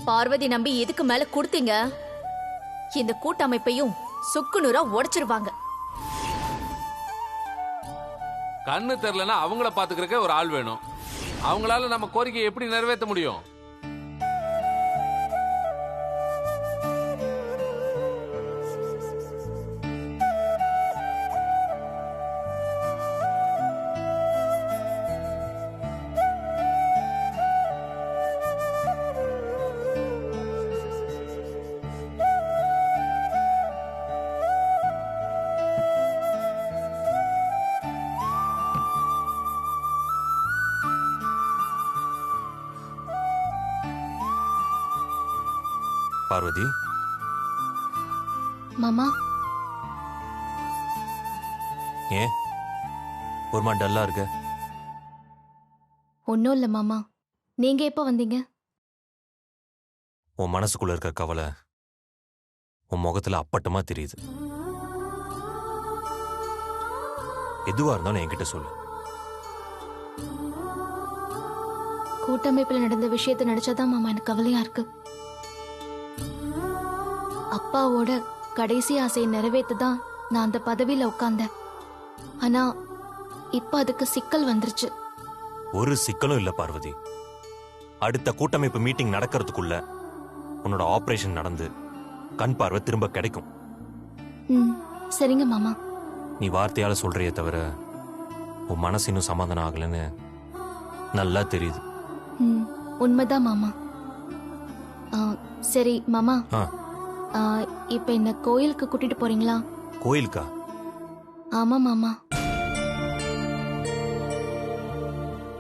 பார்வதி நம்பி இதுக்கு மேல கொடுத்தீங்க, இந்த கூட்டமைப்பையும் சுக்குநூறா உடைச்சிருவாங்க. கண்ணு தெரியலன்னா அவங்கள பாத்துக்கிறக்க ஒரு ஆள் வேணும். அவங்களால நம்ம கோரிக்கையை எப்படி நிறைவேற்ற முடியும்? பார்வதி, மாமா, ஏன் ஒரு மாதிரி டல்லா இருக்க? ஒன்னும் இல்ல மாமா. நீங்க எப்ப வந்தீங்க? உன் மனசுக்குள்ள இருக்க கவலை உன் முகத்துல அப்பட்டமா தெரியுது. எதுவா இருந்தாலும் என்கிட்ட சொல்லு. கூட்டமைப்புல நடந்த விஷயத்தை நினைச்சாதான் மாமா எனக்கு கவலையா இருக்கு. அப்பாவோட கடைசி ஆசையை நிறைவேற்றதான் நான் அந்த பதவியில உட்கார்ந்தேன். ஆனா இப்ப அதுக்கு சிக்கல் வந்துருச்சு. ஒரு சிக்கலும் இல்ல பார்வதி. அடுத்த கூட்டமைப்பு மீட்டிங் நடக்கிறதுக்குள்ள உன்னோட ஆபரேஷன் நடந்து கண் பார்வை திரும்ப கிடைக்கும். சரிங்க மாமா. நீ வார்த்தையால சொல்றியே தவிர உன் மனசு இன்னும் சமாதானம் ஆகலன்னு நல்லா தெரியுது. உண்மைதான் மாமா. சரி மாமா, ஆ, இப்ப என்ன கோயிலுக்கு கூட்டிட்டு போறீங்களா? கோயிலுக்கா? ஆமா மாமா.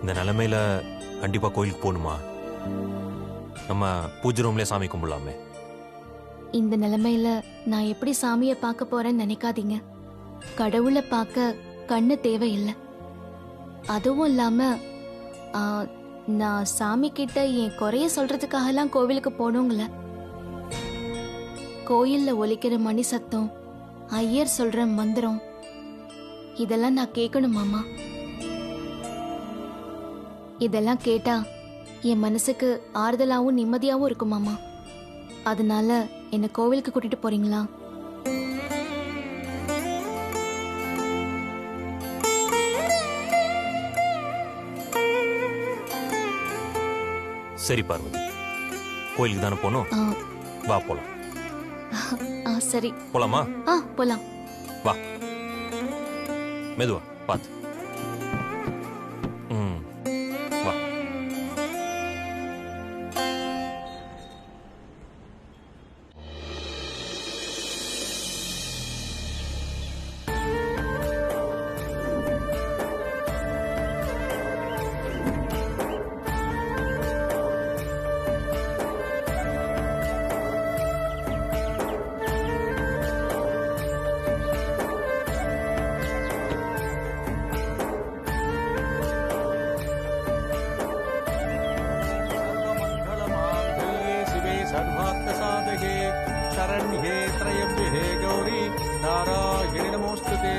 இந்த நிலைமையில கண்டிப்பா கோயிலுக்கு போகணுமா? நம்ம பூஜை ரூம்லயே சாமி கும்பிடலாமே. இந்த நிலைமையில நான் எப்படி சாமியை பார்க்க போறேன்னு நினைக்காதீங்க. கடவுளை பார்க்க கண்ணு தேவையில்லை. அதுவும் இல்லாம நான் சாமி கிட்ட என் குறைய சொல்றதுக்காகலாம் கோவிலுக்கு போனோங்கள. கோயில்ல ஒலிக்கிற மணி சத்தம், ஐயர் சொல்ற மந்திரம், இதெல்லாம் நான் கேட்கணும் மாமா. இதெல்லாம் கேட்டா என் மனசுக்கு ஆறுதலாவும் நிம்மதியாவும் இருக்கும் மாமா. அதனால என்ன கோவிலுக்கு கூட்டிட்டு போறீங்களா? சரி பார்வதி, கோயிலுக்கு தானே போனோம், வா போலாம். சரி போலாமா? போலாம். வா, மெதுவா பாத்து. வா. सर्वार्थसाधके शरण्ये त्र्यम्बके गौरी नारायणि नमोस्तुते।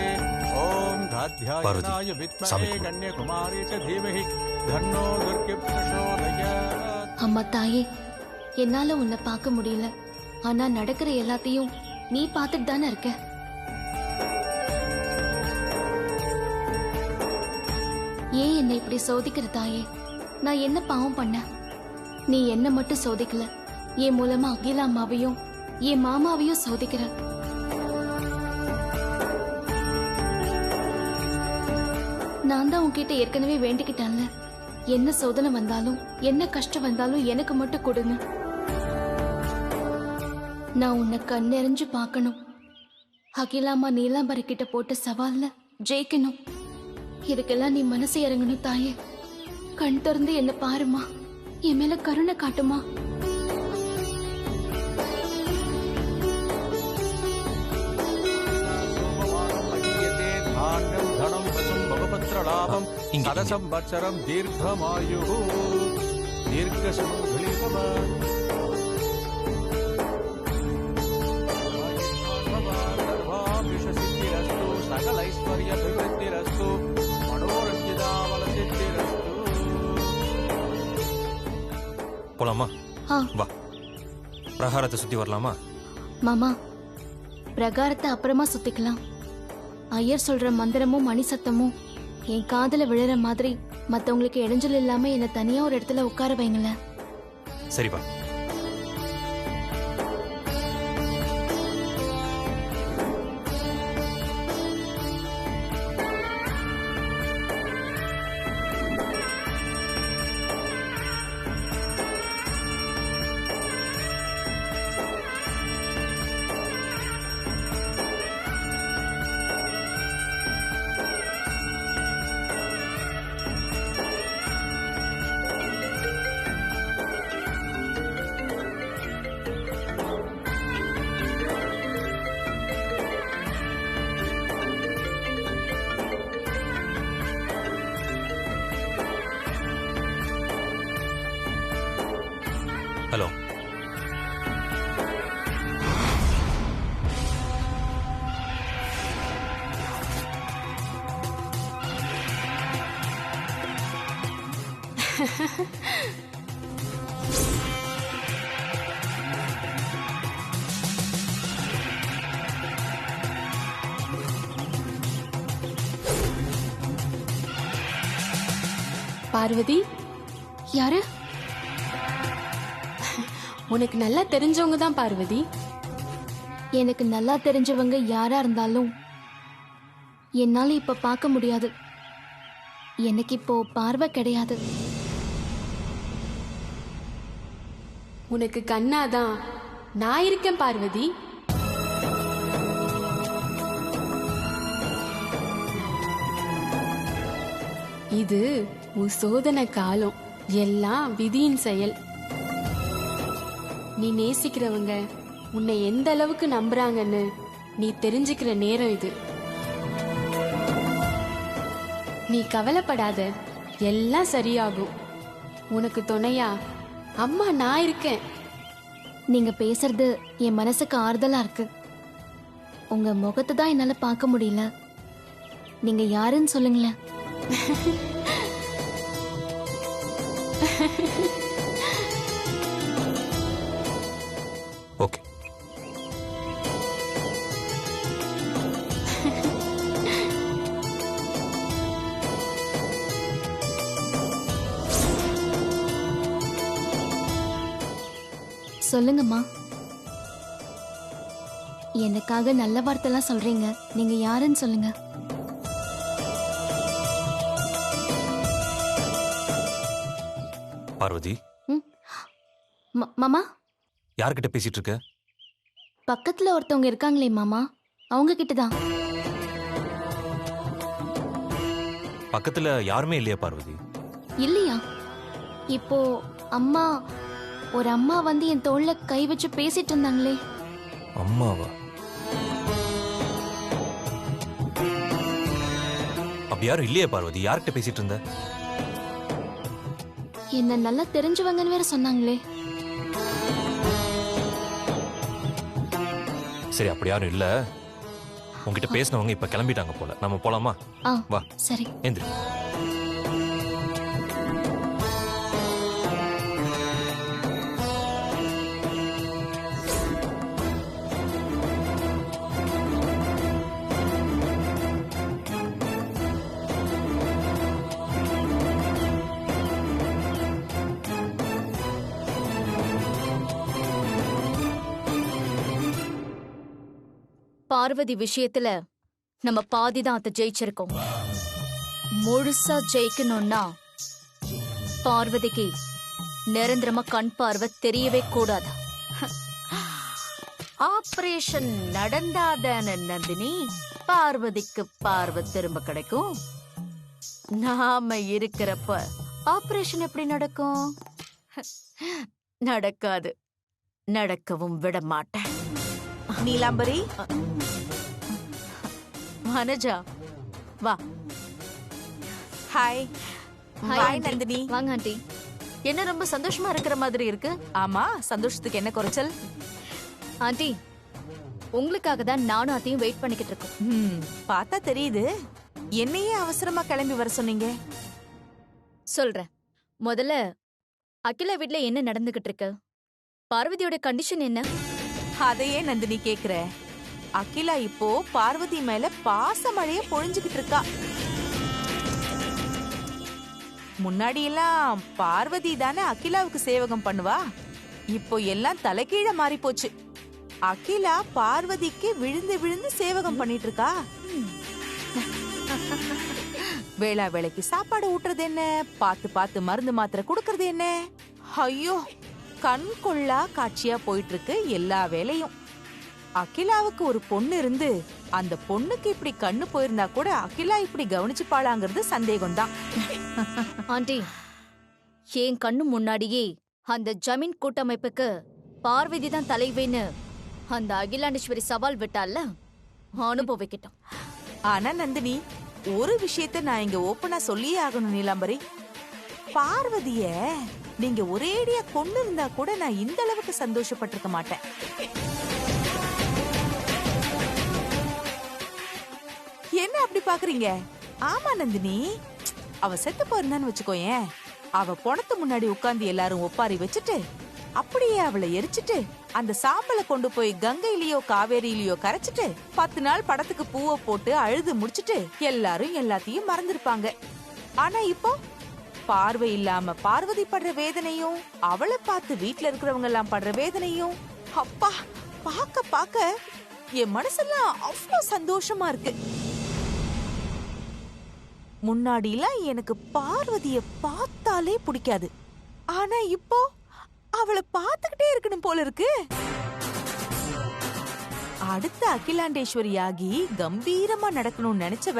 ओम धाध्यायनाय विद्महे कन्याकुमारी च धीमहि तन्नो दुर्गे प्रचोदयात्। அம்மா தாயே, என்னால உன்னை பார்க்க முடியல. ஆனா நடக்கிற எல்லாத்தையும் நீ பார்த்துட்டு தானே இருக்க. ஏன் என்னை இப்படி சோதிக்கிற தாயே? நான் என்ன பாவம் பண்ண? நீ என்ன மட்டும் சோதிக்கல, என் மூலமா அகிலா அம்மாவையும் என் மாமாவையும் சோதிக்கிற. நான் தான் உன்கிட்ட ஏற்கனவே வேண்டிக்கிட்டேன்ல, என்ன சோதனை வந்தாலும் என்ன கஷ்டம் வந்தாலும் எனக்கு மட்டும் கொடுங்க. நான் உன்னை கண்ணெறிஞ்சு பார்க்கணும். அகிலாமா நீலாம்பரி கிட்ட போட்ட சவால்ல ஜெயிக்கணும். இதுக்கெல்லாம் நீ மனசு இறங்கணும் தாயே. கண் திறந்து என்ன பாருமா, என் மேல கருணை காட்டுமா. संवत्सरं दीर्घमायुः दीर्घसुमङ्गलीभव सर्वाभिषसिद्धिरस्तु सकलैश्वर्याभिवृद्धिरस्तु मनोरञ्जितावलसिद्धिरस्तु। போலாமா? வா. பிரகாரத்தை சுத்தி வரலாமா? மாமா, பிரகாரத்தை அப்புறமா சுத்திக்கலாம். ஐயர் சொல்ற மந்திரமும் மணி சத்தமும் என் காதுல விழுற மாதிரி மத்தவங்களுக்கு இடைஞ்சல் இல்லாம என்ன தனியா ஒரு இடத்துல உட்கார வைங்களேன். சரிப்பா. ஹலோ. பார்வதி, யாரு? உனக்கு நல்லா தெரிஞ்சவங்க தான் பார்வதி. எனக்கு நல்லா தெரிஞ்சவங்க யாரா இருந்தாலும் என்னால இப்ப பார்க்க முடியாது. எனக்கு இப்போ பார்வை கிடையாது. உனக்கு கண்ணாதான், நான் இருக்கேன் பார்வதி. இது உன் சோதனை காலம், எல்லாம் விதியின் செயல். நீ நேசிக்கிறவங்க உன்னை எந்த அளவுக்கு நம்புறாங்கன்னு நீ தெரிஞ்சுக்கிற நேரம் இது. நீ கவலைப்படாத, எல்லாம் சரியாகும். உனக்கு துணையா அம்மா நான் இருக்கேன். நீங்க பேசுறது என் மனசுக்கு ஆறுதலா இருக்கு. உங்க முகத்தை தான் என்னால பார்க்க முடியல. நீங்க யாருன்னு சொல்லுங்களேன். ஓகே. சொல்லுங்கம்மா. எனக்காக நல்ல வார்த்தைலாம் சொல்றீங்க. நீங்க யாருன்னு சொல்லுங்க. பார்வதி, மாமா, யார்கிட்ட பேசிட்டு இருக்க? பக்கத்துல ஒருத்தவங்க இருக்காங்களே மாமா, அவங்க கிட்டதான். பக்கத்துல யாருமே இல்லையா பார்வதி? இல்லையா? இப்போ அம்மா, ஒரு அம்மா வந்து என் தோள்ல கை வச்சு பேசிட்டு இருந்தாங்களே. அம்மாவா? அப்படி யாரும் இல்லையா பார்வதி? யார்கிட்ட பேசிட்டு இருந்த? என்ன நல்லா தெரிஞ்சவங்கன்னு வேற சொன்னாங்களே. சரி, அப்படி யாரும் இல்ல. உன்கிட்ட பேசினவங்க இப்ப கிளம்பிட்டாங்க போல. நம்ம போலாமா? வா. சரி. எந்திரி. பார்வதி விஷயத்துல நம்ம பாதிதான் அதை ஜெயிச்சிருக்கோம். முழுசா ஜெயிக்கணும்னா பார்வதிக்கு நிரந்தரமா கண் பார்வை தெரியவே கூடாது. ஆபரேஷன் நடந்தாதான நந்தினி பார்வதிக்கு பார்வை திரும்ப கிடைக்கும். நாம இருக்கிறப்ப ஆபரேஷன் எப்படி நடக்கும்? நடக்காது. நடக்கவும் விட மாட்டேன். நீலாம்பரி, மனஜா வா. ஹாய். ஹாய் நந்தினி. வாங்க ஆண்டி. என்ன ரொம்ப சந்தோஷமா இருக்கிற மாதிரி இருக்கு? ஆமா, சந்தோஷத்துக்கு என்ன குறைச்சல்? ஆண்டி, உங்களுக்காக தான் நானும் அத்தையும் வெயிட் பண்ணிக்கிட்டு இருக்கோம். பார்த்தா தெரியுது. என்னையே அவசரமா கிளம்பி வர சொன்னீங்க? சொல்றேன். முதல்ல அகிலா வீட்ல என்ன நடந்துகிட்டு இருக்கு? பார்வதியோட கண்டிஷன் என்ன? அதையே நந்தினி கேக்குற. அகிலா இப்போ பார்வதி மேல பாசமழைய பொழிஞ்சுகிட்டு இருக்கா. முன்னாடி எல்லாம் பார்வதி தானே அகிலாவுக்கு சேவகம் பண்ணுவா. இப்போ எல்லாம் தலைகீழ மாறி போச்சு. அகிலா பார்வதிக்கு விழுந்து விழுந்து சேவகம் பண்ணிட்டு இருக்கா. வேளா வேளைக்கு சாப்பாடு ஊட்டுறது என்ன, பார்த்து பார்த்து மருந்து மாத்திரை கொடுக்கறது என்ன, ஐயோ கண் கொள்ளா காட்சியா போயிட்டு இருக்கு எல்லா வேலையும். அகிலாவுக்கு ஒரு பொண்ணு இருந்து அந்த பொண்ணுக்கு இப்படி கண்ணு போயிருந்தா கூட அகிலா இப்படி கவனிச்சுப்பாளாங்கிறது சந்தேகம்தான். ஆண்டி, என் கண்ணு முன்னாடியே அந்த ஜமீன் கூட்டமைப்புக்கு பார்வதி தான் தலைவின்னு அந்த அகிலாண்டேஸ்வரி சவால் விட்டால, அனுபவிக்கிட்டோம். ஆனா நந்தினி, ஒரு விஷயத்த நான் இங்க ஓப்பனா சொல்லியே ஆகணும் நீலாம்பரி. பார்வதிய நீங்க ஒரேடியா கொண்டு இருந்தா கூட நான் இந்த அளவுக்கு சந்தோஷப்பட்டிருக்க மாட்டேன். என்ன அப்படி பாக்குறீங்க? ஆமா நந்தினி, அவ செத்து போயிருந்தான்னு வச்சுக்கோயேன், அவ பொணத்து முன்னாடி உட்கார்ந்து எல்லாரும் ஒப்பாரி வச்சுட்டு அப்படியே அவளை எரிச்சிட்டு அந்த சாம்பலை கொண்டு போய் கங்கையிலயோ காவேரியிலயோ கரைச்சிட்டு 10 நாள் படத்துக்கு பூவை போட்டு அழுது முடிச்சிட்டு எல்லாரும் எல்லாத்தையும் மறந்துருப்பாங்க. ஆனா இப்போ பார்வை இல்லாம பார்வதி படுற வேதனையும், அவளை பார்த்து வீட்டுல இருக்கிறவங்க எல்லாம் படுற வேதனையும், அப்பா பாக்க பாக்க என் மனசெல்லாம் அவ்வளவு சந்தோஷமா இருக்கு. முன்னாடிலாம் எனக்கு பார்வதிய பார்த்தாலே பிடிக்காது. ஆனா இப்போ அவளை பார்த்துக்கிட்டே இருக்கணும் போல இருக்கு. அடுத்த அகிலாண்டேஸ்வரி ஆகி கம்பீரமா நடக்கணும்னு நினைச்சவ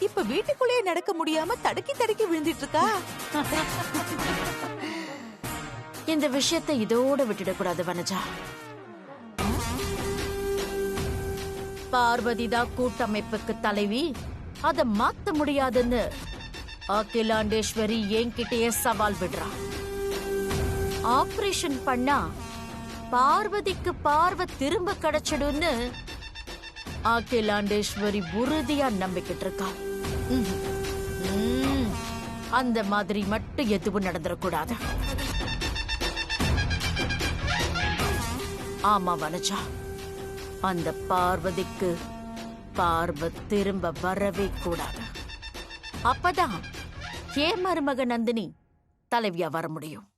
இப்ப வீட்டுக்குள்ளேயே நடக்க முடியாம தடுக்கி தடுக்கி விழுந்துட்டு இருக்கா. இந்த விஷயத்தை இதோட விட்டுடக்கூடாது வனஜா. பார்வதிதான் கூட்டமைப்புக்கு தலைவி, அதை மாத்த முடியாதுன்னு அகிலாண்டேஸ்வரி என்கிட்டயே சவால் விடுறா. ஆபரேஷன் பண்ணா பார்வதிக்கு பார்வை திரும்ப கிடைச்சிடும்னு அகிலாண்டேஸ்வரி உறுதியா நம்பிக்கிட்டு இருக்கா. அந்த மாதிரி மட்டும் எதுவும் நடந்துடக்கூடாது. ஆமா வனஜா, அந்த பார்வதிக்கு பார்வை திரும்ப வரவே கூடாது. அப்பதான் ஏன் மருமக நந்தினி தலைவியா வர முடியும்.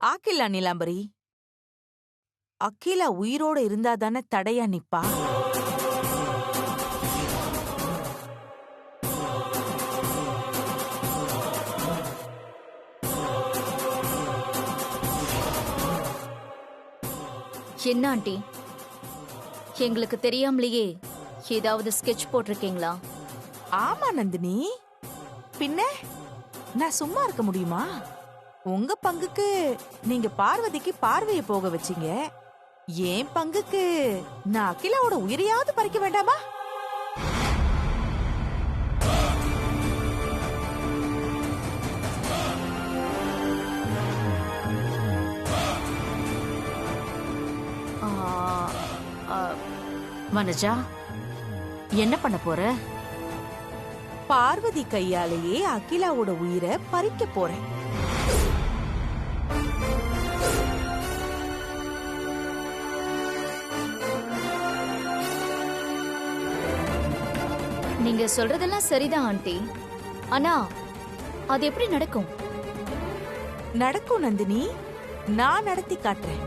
ஆக்கிலா நீலாம்பரி, அகிலா உயிரோட இருந்தா தானே தடையா நிப்பா. என்ன ஆண்டி, எங்களுக்கு தெரியாமலேயே ஏதாவது ஸ்கெட்ச் போட்டிருக்கீங்களா? ஆமா நந்தினி, பின்ன நான் சும்மா இருக்க முடியுமா? உங்க பங்குக்கு நீங்க பார்வதிக்கு பார்வையை போக வச்சீங்க, என் பங்குக்கு நான் அகிலாவோட உயிரையாவது பறிக்க வேண்டாமா? வனஜா, என்ன பண்ண போற? பார்வதி கையாலேயே அகிலாவோட உயிரை பறிக்க போறேன். நீங்க சொல்றதெல்லாம் சரிதான் ஆண்டி, ஆனா அது எப்படி நடக்கும்? நடக்கும் நந்தினி, நான் நடத்தி காட்டுறேன்.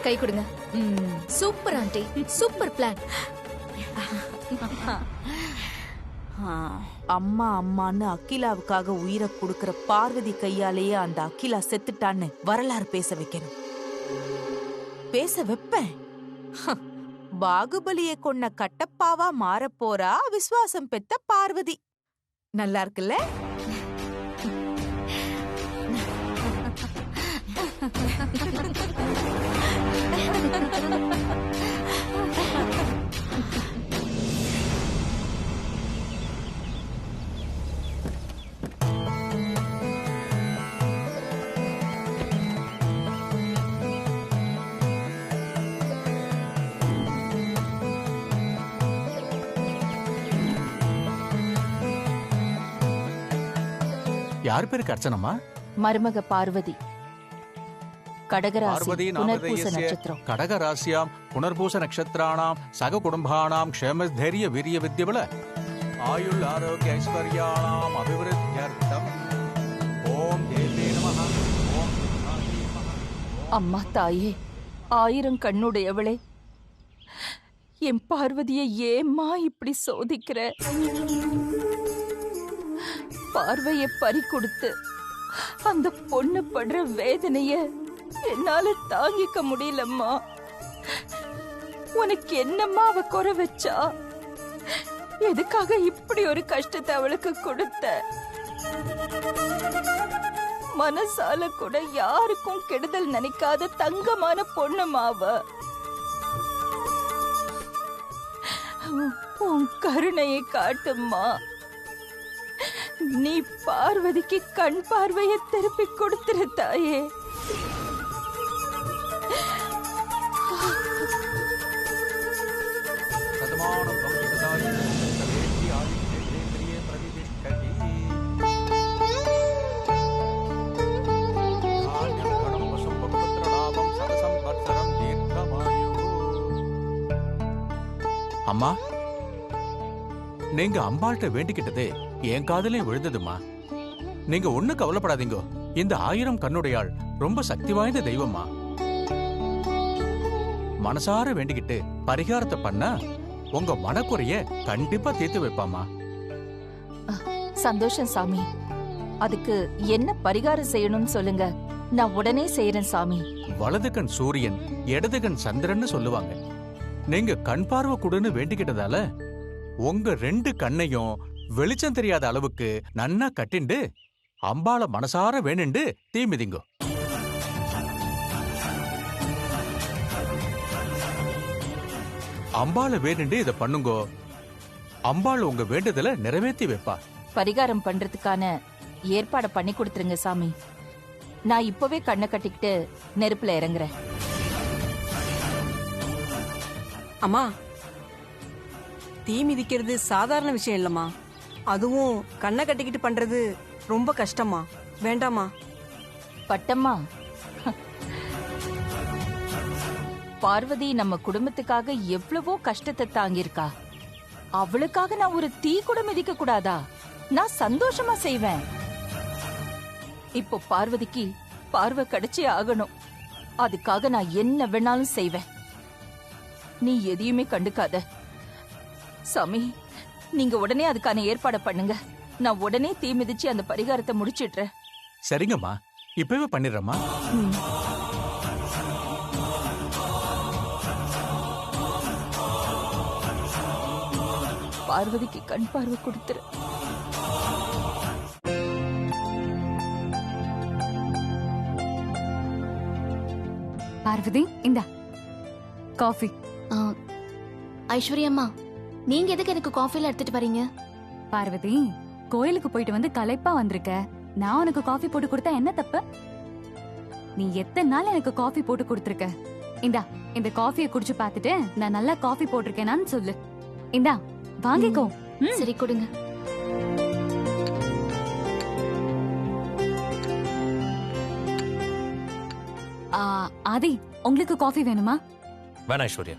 கை கொடுங்க. Super aunty, super plan. அம்மா அம்மான்னு அகிலாவுக்காக உயிரை கொடுக்கிற பார்வதி கையாலேயே அந்த அகிலா செத்துட்டான்னு வரலாறு பேச வைக்கணும். பேச வைப்பேன். பாகுபலியை கொன்ன கட்டப்பாவா மாறப்போறா விசுவாசம் பெத்த பார்வதி. நல்லா இருக்குல்ல? யார் பேருக்கு அர்ச்சனம்மா? மருமக பார்வதி. கடகராசி பார்வதி புனர்பூச நாமதேயஸ்ய நட்சத்திரம். கடகராசியாம் புனர்பூச நட்சத்திராணாம் சக குடும்பானாம் க்ஷேமஸ்தைரிய வீரிய வித்யபல ஆயுள் ஆரோக்கிய ஐஸ்வர்யாணாம் அபிவிருத்தியர்த்தம் ஓம் தேவே நமஹ. ஓம் சிவாய நமஹ. அம்மா தாயே, 1000 கண்ணுடையவளே, என் பார்வதியை ஏம்மா இப்படி சோதிக்கிற? பார்வையை பறி கொடுத்து அந்த பொண்ணு படுற வேதனைய என்னால தாங்கிக்க முடியலம்மா. உனக்கு என்னம்மா அவ குறை வச்சா? எதுக்காக இப்படி ஒரு கஷ்டத்தை அவளுக்கு கொடுத்த? மனசால கூட யாருக்கும் கெடுதல் நினைக்காத தங்கமான பொண்ணுமா அவ. உன் கருணையை காட்டும்மா. நீ பார்வதிக்கு கண் பார்வையை திருப்பி கொடுத்துரு தாயே. சதமானம் பவதி சதாய சவேதி ஆதித்யேந்திரியே பிரதிதிஷ்டதி. தானியம் கணம் வசம் பகவத்ர லாபம் சதசம்பத்சரம் தீர்க்கமாயுः. அம்மா, நீங்க அம்பாள்கிட்ட வேண்டிக்கிட்டதே என் காதலே விழுந்ததுமா. நீங்க ஒண்ணு கவலைப்படாதீங்க. இந்த 1000 கண்ணுடையாள் ரொம்ப சக்தி வாய்ந்த தெய்வம்மா. மனசார வேண்டிக்கிட்டு பரிகாரத்தை பண்ணா உங்க மனக்குறைய கண்டிப்பா தீர்த்து வைப்பாமா. சந்தோஷம் சாமி. அதுக்கு என்ன பரிகாரம் செய்யணும்னு சொல்லுங்க, நான் உடனே செய்யறேன் சாமி. வலது கண் சூரியன், இடது கண் சந்திரன்னு சொல்லுவாங்க. நீங்க கண் பார்வை கொடுன்னு வேண்டிக்கிட்டதால உங்க 2 கண்ணையும் வெளிச்சம் தெரியாத அளவுக்கு நன்னா கட்டிண்டு அம்பாள மனசார வேணுண்டு தீ மிதிங்கோ. அம்பாள வேணுண்டு இத பண்ணுங்கோ. அம்பாள் உங்க வேண்டுதல நிறைவேற்றி வைப்பா. பரிகாரம் பண்றதுக்கான ஏற்பாட பண்ணி கொடுத்துருங்க சாமி. நான் இப்பவே கண்ணை கட்டிக்கிட்டு நெருப்புல இறங்குறேன். அம்மா, தீ மிதிக்கிறது சாதாரண விஷயம் இல்லம்மா. அதுவும் கண்ணை கட்டிக்கிட்டு பண்றது ரொம்ப கஷ்டமா. வேண்டாமா? பட்டம்மா, பார்வதி நம்ம குடும்பத்துக்காக எவ்வளவோ கஷ்டத்தை தாங்கியிருக்கா. அவளுக்காக நான் ஒரு தீ கூட மிதிக்க கூடாதா? நான் சந்தோஷமா செய்வேன். இப்போ பார்வதிக்கு பார்வை கிடைச்சே ஆகணும். அதுக்காக நான் என்ன வேணாலும் செய்வேன். நீ எதையுமே கண்டுக்காத சாமி. நீங்க உடனே அதுக்கான ஏற்பாடு பண்ணுங்க. நான் உடனே தீ மிதிச்சு அந்த பரிகாரத்தை முடிச்சிடுறேன். சரிங்கம்மா, இப்பவே பண்ணிடுறேம்மா. பார்வதிக்கு கண் பார்வை கொடுத்துரு. பார்வதி, இந்தா காஃபி. ஐஸ்வர்யம்மா, நீங்க எதுக்கு எனக்கு காஃபில எடுத்துட்டு வரீங்க? பார்வதி, கோயிலுக்கு போயிட்டு வந்து களைப்பா வந்திருக்க. நான் உனக்கு காஃபி போட்டு கொடுத்தா என்ன தப்பு? நீ எத்தனை நாள் எனக்கு காஃபி போட்டு கொடுத்துருக்க. இந்தா, இந்த காஃபியை குடிச்சு பார்த்துட்டு நான் நல்லா காஃபி போட்டிருக்கேனான்னு சொல்லு. இந்தா, வாங்கிக்கோ. சரி, கொடுங்க. ஆதி, உங்களுக்கு காஃபி வேணுமா? வேணா ஐஸ்வர்யா.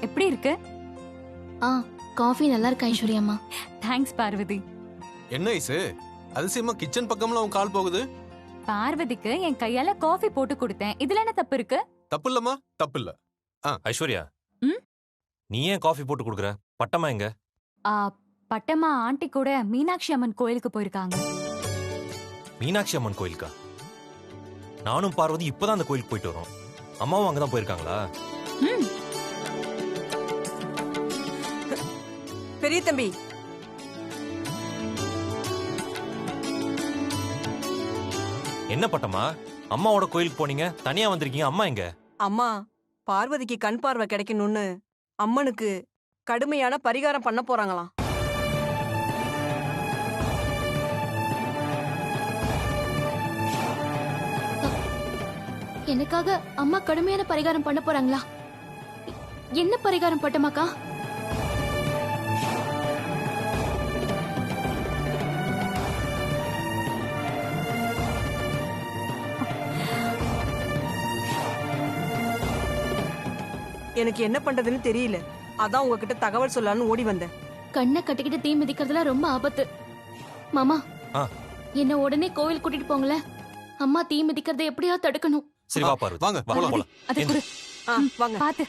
எப்படி இருக்கு? காஃபி நல்லா இருக்கு ஐஸ்வர்யம்மா. தேங்க்ஸ் பார்வதி. என்ன ஐசு, அதிசயமா கிச்சன் பக்கம்ல உன் கால் போகுது? பார்வதிக்கு என் கையால காஃபி போட்டு கொடுத்தேன். இதுல என்ன தப்பு இருக்கு? தப்பு இல்லம்மா, தப்பு இல்ல. ஐஸ்வர்யா, நீ ஏன் காஃபி போட்டு கொடுக்குற? பட்டமா எங்க? பட்டம்மா ஆண்டி கூட மீனாட்சி அம்மன் கோயிலுக்கு போயிருக்காங்க. மீனாட்சி அம்மன் கோயிலுக்கா? நானும் பார்வதி இப்பதான் அந்த கோயிலுக்கு போயிட்டு வரோம். அம்மாவும் அங்கதான் போயிருக்காங்களா? பெரிய தம்பி, என்ன பட்டமா, அம்மாவோட கோயிலுக்கு போனீங்க, தனியா வந்திருக்கீங்க. அம்மா எங்க? அம்மா பார்வதிக்கு கண் பார்வை கிடைக்கணும்னு அம்மனுக்கு கடுமையான பரிகாரம் பண்ண போறாங்களாம். எனக்காக அம்மா கடுமையான பரிகாரம் பண்ண போறாங்களா? என்ன பரிகாரம் பட்டமாக்கா? எனக்கு என்ன பண்றதுன்னு தெரியல. அதான் உங்ககிட்ட தகவல் சொல்லலாம்னு ஓடி வந்தேன். கண்ணை கட்டிக்கிட்டு தீ மிதிக்கிறதுலாம் ரொம்ப ஆபத்து. மாமா, ஆ. என்ன உடனே கோவில் கூட்டிட்டு போங்களேன். அம்மா தீ மிதிக்கிறதை எப்படியா தடுக்கணும். சரி வா பார்வதி, வாங்க, போலாம் போலாம். அதை குடு. வாங்க. பாத்து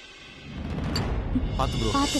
பாத்து ப்ரோ. பாத்து